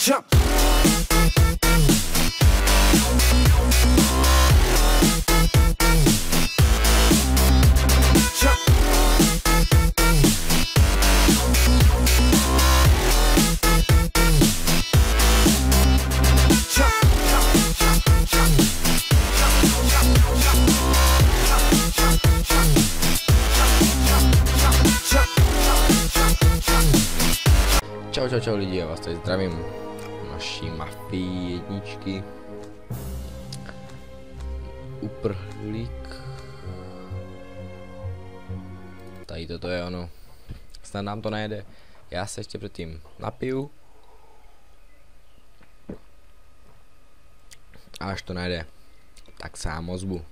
Čau lidi, já vás tady zdravím naší mafii jedničky. Uprchlík. Tady toto je ono. Snad nám to najede. Já se ještě předtím napiju. A až to najde, tak sám ozvu.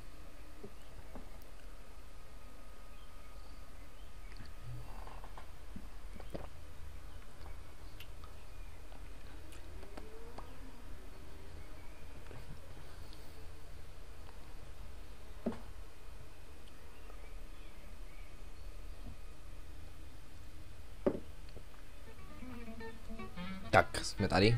Tak, jsme tady.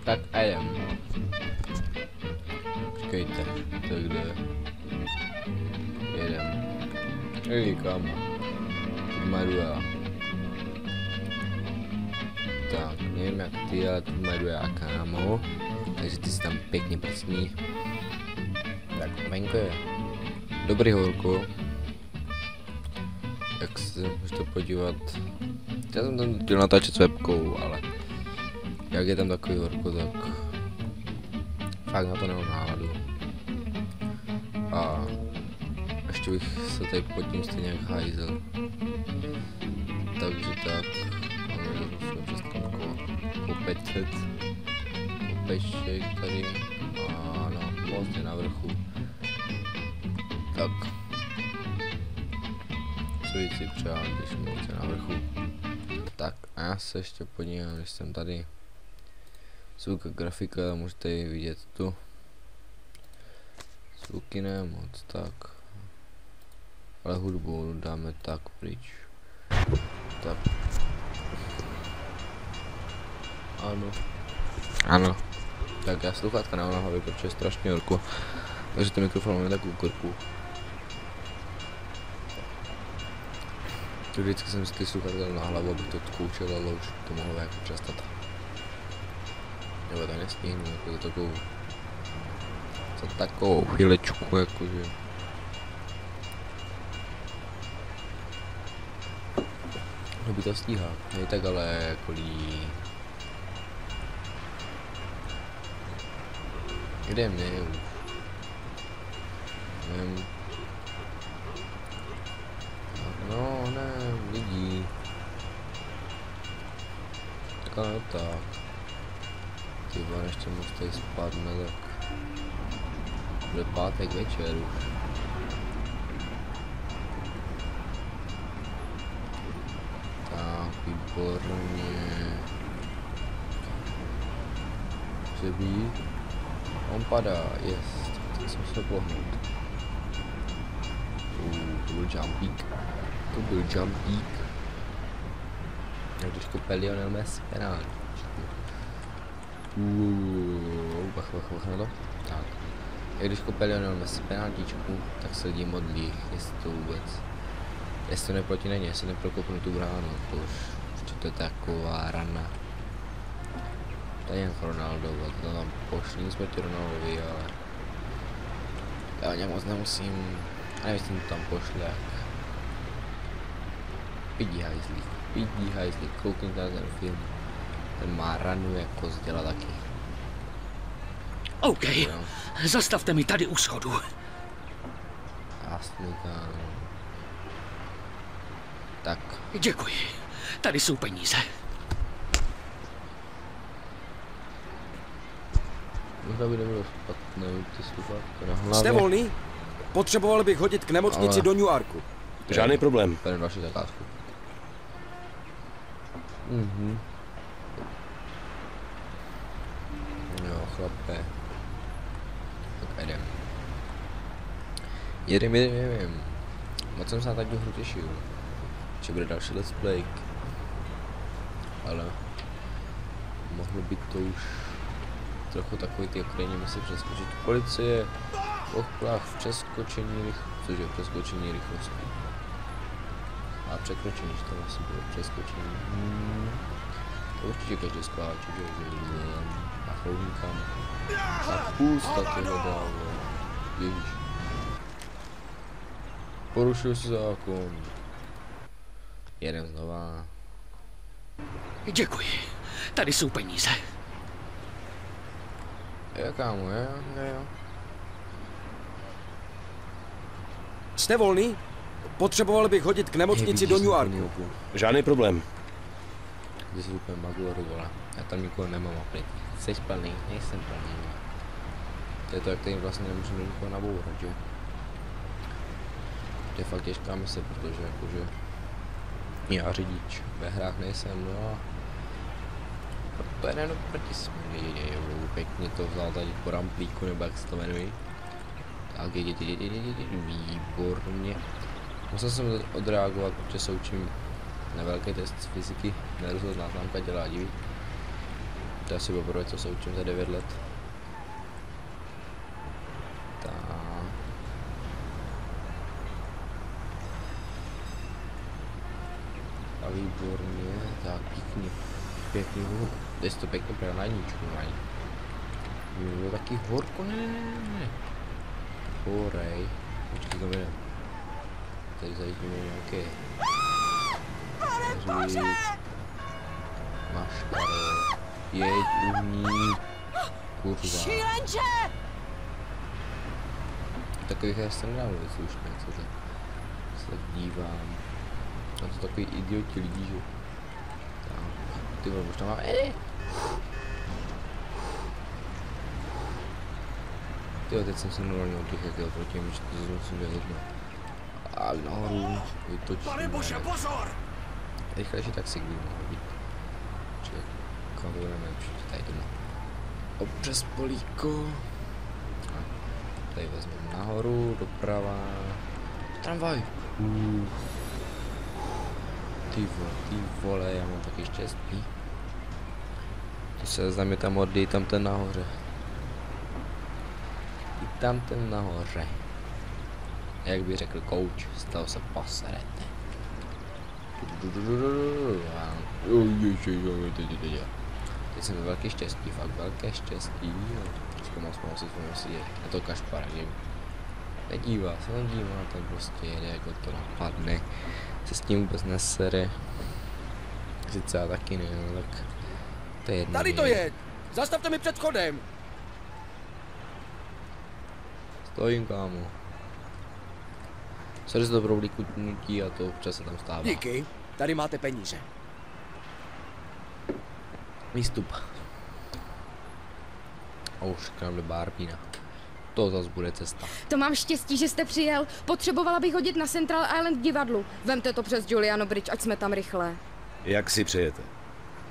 Tak a jdem. Počkejte, takhle. Jedem. Kam? Teď má duela. Tak, nevím jak ty, ale teď má duela, kámo. Takže ty si tam pěkně prsní. Tak venku je dobrý horko. Jak se můžete podívat. Já jsem tam chtěl natáčet s webkou, ale jak je tam takový horko, tak fakt na to nemám náladu. A ještě bych se tady potím stejně jak hajzel. Takže tak, máme přes kopecet. Pešek tady, ano, most je na vrchu. Tak. Co víc si přál, když most je na vrchu. Tak a já se ještě podívám, když jsem tady. Zvuk a grafika, můžete ji vidět tu. Zvuky ne moc, tak. Ale hudbu dáme tak pryč. Tak. Ano. Tak já sluchátka na hlavě, protože je strašně horko. Takže ten mikrofon máme takovou krku. To vždycky jsem si ty sluchátka na hlavu, abych to zkoušel, ale už to mohlo jako přestat. Nebo to nestihnu, jako za takovou chvílečku, jakože. No by to stíhá, nej tak ale jako Kde mě už? No ne, lidí. Tak ale tak. Ty vole, ještě moc tady spadne, tak bude pátek večer už. Tak, výborně. Chce být? On padá, jest, tak jsem se pohnout. To byl jumpík. To byl jumpík. Jak když kopel Lionel Messi penálty. Bach na to. Tak. Jak když kopel Lionel Messi penaltičku, tak se lidi modlí, jestli to vůbec. Jestli to neproti není, jestli neprokopnu tu bránu, to už to je taková rana. To je jen Ronaldo, to tam pošli, nic proti Ronaldovi, ale já o něm moc nemusím, a nevím, to tam pošli jak pidi hajzlí, koukněte na ten film, ten má ranu jako zděla taky. OK, no. Zastavte mi tady u schodu. Jasný, kámo. Tak. Děkuji, tady jsou peníze. Možná by nebylo špatné ty sluchátka na hlavě. Jste volný? Potřeboval bych hodit k nemocnici do Newarku. Žádný problém. Bereme další zakázku. Jo, chlape. Tak jedem. Moc jsem se na takovou hru těšil. Že bude další let's play. Ale mohlo být to už trochu takový ty okrajní musí přeskočit. Policie, poplach, přeskočení rychlosti. A překročení, že to asi bylo přeskočení. To určitě každý skáče, že a chodníkám. A půsta toho dále. Ježiš. Porušil si zákon. Jedem znova. Děkuji. Tady jsou peníze. Jo, kámo, jo. Jste volný? Potřeboval bych hodit k nemocnici do New Yorku. Žádný problém. Ty jsi úplně magor, vole. Já tam nikoho nemám opět. Jsi plný, nejsem plný. To je to, jak tady vlastně nemůžu do nikoho nabourat, že? To je fakt těžká mise, protože jakože já řidič ve hrách nejsem, no a to je jenom proti směně, pěkně to vzal tady po ramplíku, nebo jak se to jmenuje. Tak výborně. Musel jsem odreagovat, protože se učím na velký test z fyziky, nerozhodná známka dělá diví. To je asi poprvé, co se učím za 9 let. Tak. A výborně, tak pěkný, jde to pěkně pro naníčku, mají. Jo, taky horko, ne. Horej, počkej, kam jdem. Tady zajíždíme nějaké řík, maškaro, jeď uhní, kurva. Takových já se nedám vůbec už ne, co to se tak dívám. A to takový idioti lidi, že? Tak, ty vole, už tam mám, Tyjo, teď jsem se normálně oddychl, proti mi, že to musím dělat jedno. A nahoru vytočíme. Pane bože, pozor! Rychlejší taxík by mohl být. Čili, kam to budeme určitě tady doma. Občas políko. A tady vezmeme nahoru, doprava. Tramvaj. Ty vole, já mám taky štěstí. To se za mě tam oddějí, tam ten nahoře. Tam ten nahoře. Jak by řekl coach, z toho se poserete. Teď jsem velké štěstí, fakt velké štěstí. Teďka mám si je. A to Kašpara, že nedívá se, tak prostě jede, jako to napadne. Se s tím vůbec nesere. Sice já taky ne, no tak to je jedno. Tady to je! Zastavte mi před chodem! Stojím, kámo. Sorry za dobrou liknutí a to občas se tam stává. Díky, tady máte peníze. Výstup. A už k nám do Barbína. To zas bude cesta. To mám štěstí, že jste přijel. Potřebovala bych hodit na Central Island divadlu. Vemte to přes Giuliano Bridge, ať jsme tam rychle. Jak si přejete?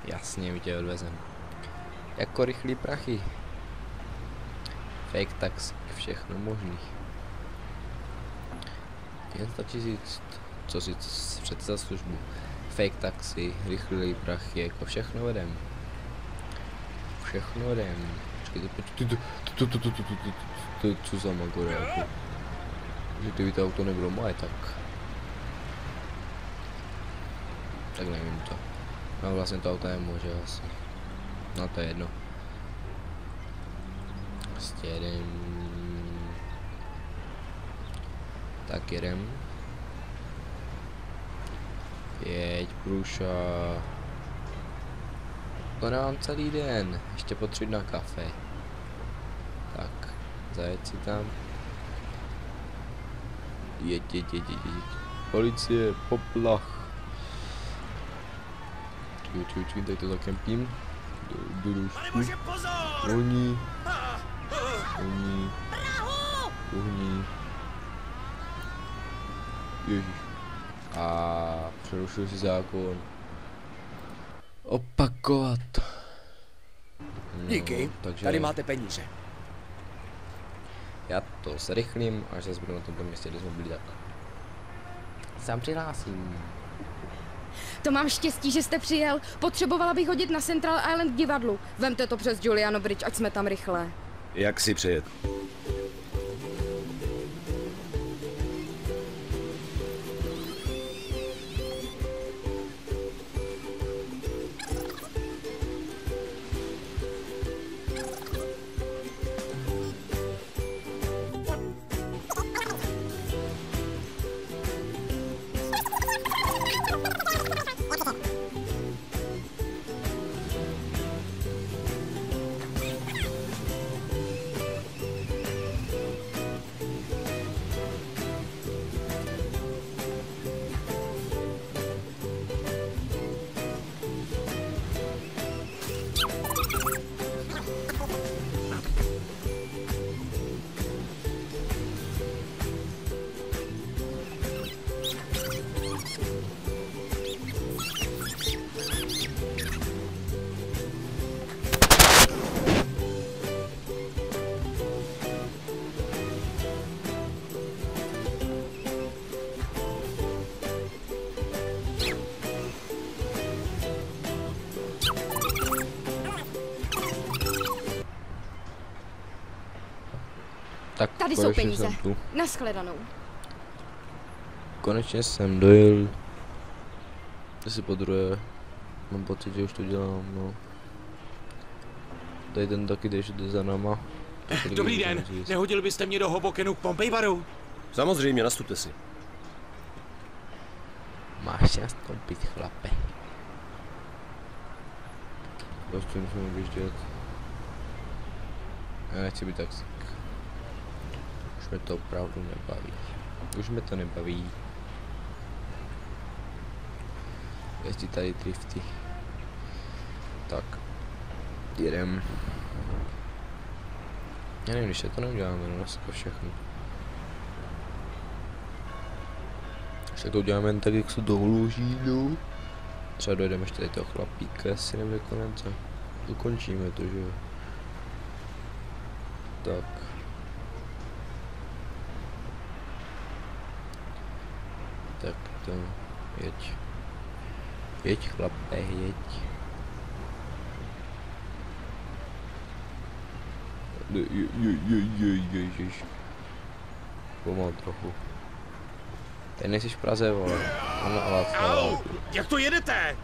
Jasně, my tě odvezem. Jako rychlý prachy. Fake tax, všechno možný. Jen stačí říct, co si před za službu. Fake taxi, rychlý prachy, jako všechno vedem. Všechno vedem. Počkejte, co za magor, jako. Že kdyby to auto nebylo moje, tak nevím to. No vlastně to auto je může asi. No to je jedno. Prostě jedem. Tak jedem. Jeď, průša. To nemám celý den. Ještě potřebuji na kafe. Tak, zajet si tam. Jeď. Policie, poplach. Čekaj, tady to zakempím. Pane bože, pozor! Uhní. Ježíš. A přerušil si zákon. Opakovat. No, Díky, takže tady máte peníze. Já to zrychlím, až zase budu na tom místě, kde jsme byli tak. Sám přihlásím. To mám štěstí, že jste přijel. Potřebovala bych hodit na Central Island divadlu. Vemte to přes Juliano Bridge, ať jsme tam rychle. Jak si přejet? Tak Tady jsou konečně peníze. jsem tu. Naschledanou. Konečně jsem dojel. Asi po druhé. Mám pocit, že už to dělám, no. Tady ten taky jde za náma. Dobrý den, nehodil byste mě do Hobokenu k Pompejvaru? Samozřejmě, nastupte si. Máš si nastoupit, chlape. Prostě musím objíždět. Já nechci být taxík. Už mě to opravdu nebaví. Už mě to nebaví. Jezdí tady drifty. Tak. Jedem. Já nevím, když se to neuděláme, no dneska všechno. Když to uděláme jen tak, jak se dohluží, no. Třeba dojdeme ještě tady toho chlapíka, jestli nevím konec a dokončíme to, že jo. Tak. Tak to, jeď. Jeď chlape, jeď. Ježiš. Pomal trochu. Tady nejsi v Praze, vole. Au, jak to jedete?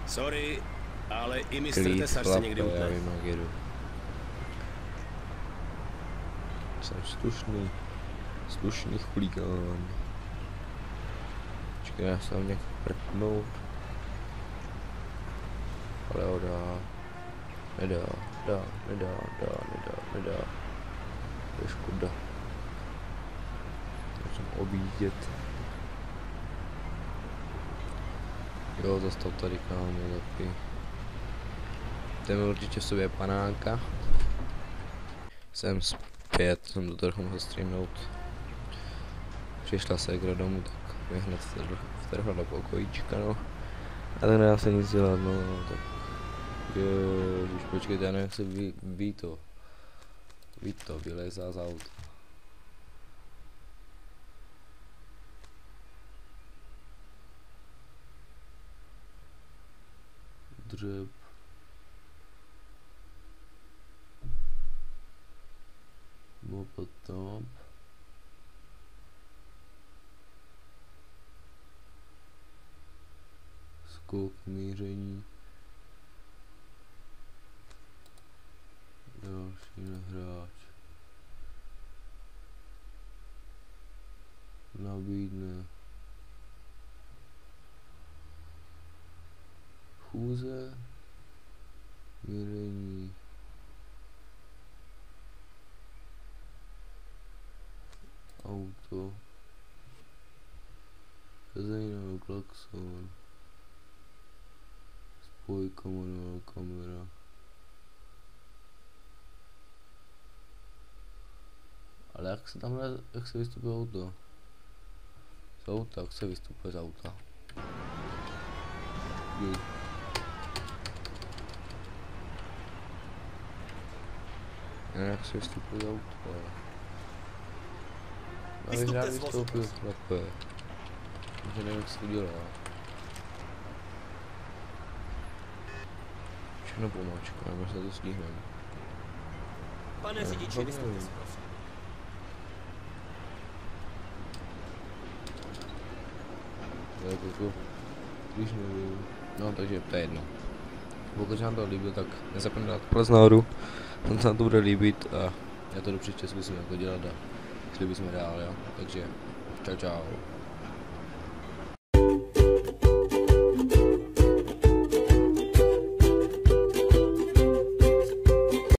Sorry, ale i mistr Klid, Tesař se chlape, někdy já utne. vím, jak jedu. Jsem slušný chuligán. Počkej, já se tam nějak prknout. Ale ho dá. Nedá. To je škoda. Musím objíždět. Jo, zastal tady kámo taky. Jdeme určitě v sobě panáka. Jsem zpět, jsem to trochu mohl streamnout. Přišla ségra domů, tak mě hned vtrhla do pokojíčka, no. A to nedá se nic dělat, no, tak. Ježiš, počkejte, já nevím, jak se vylezá z auta. Dřep. Moped top. Skok míření. Další hráč. Nabídne. Chůze. Měření. Auto. Zazejnou klakson. Spojka, manuál, kamera. Ale jak se vystupuje auto? Z auta, jak se vystupuje z auta? Jak se vystupuje z auta? Abych rád vystoupil, chlape. Že nevím, jak se to dělá. Všechno pomáčku, nevím, jestli to stihnem. Pane řidiči, vystupte si, prosím. Jako, když nevím. No, takže to je jedno. Pokud se vám to líbilo, tak nezapomeňte dát palec nahoru. On se nám to bude líbit a já to do příště zkusím jako dělat a šli bychom dál, jo. Takže čau čau.